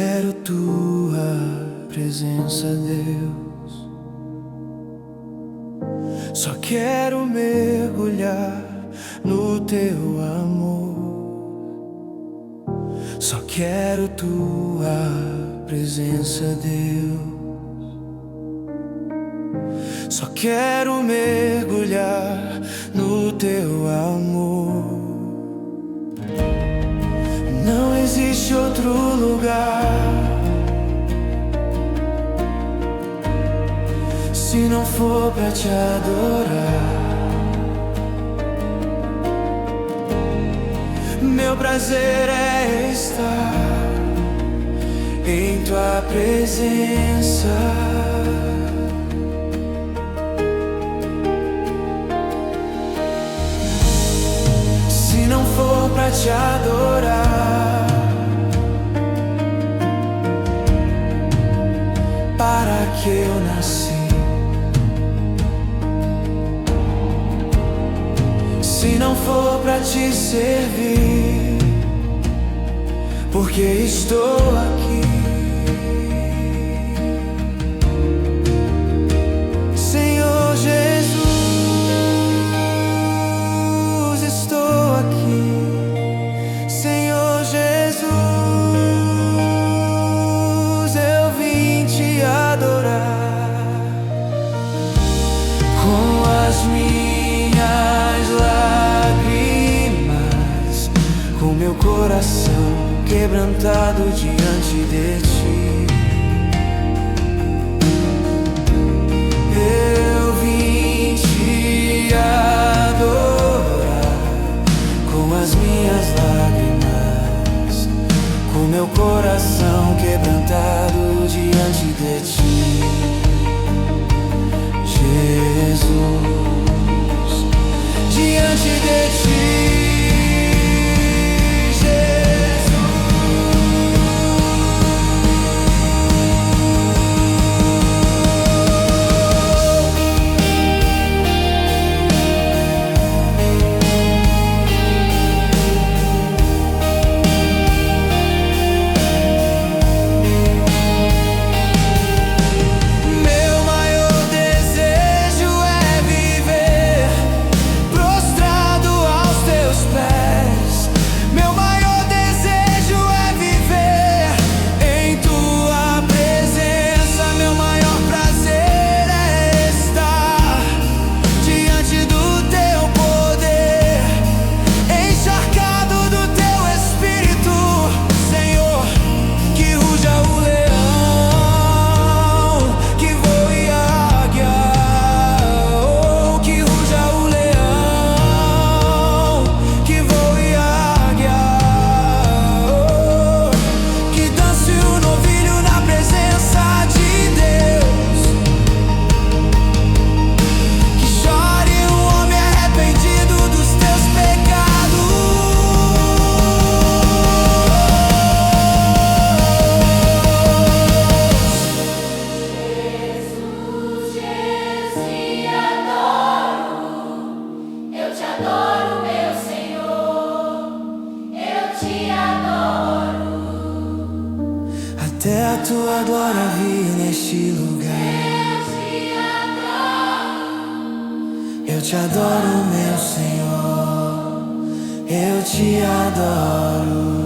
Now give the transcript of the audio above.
quero tua presença, Deus. Só quero mergulhar no teu amor. Só quero tua presença, Deus. Só quero mergulhar no teu amor. Não existe outro lugar se não for pra te adorar. Meu prazer é estar em tua presença. Se não for pra te adorar, para que eu nasci? Se não for pra te servir, porque estou aqui. Senhor Jesus, estou aqui. Senhor Jesus, eu vim te adorar com as minhas lágrimas, com meu coração quebrantado diante de ti. Eu vim te adorar com as minhas lágrimas, com meu coração quebrantado diante de ti. Jesus, diante de ti. Até a tua glória vir neste lugar. Eu te adoro, meu Senhor. Eu te adoro.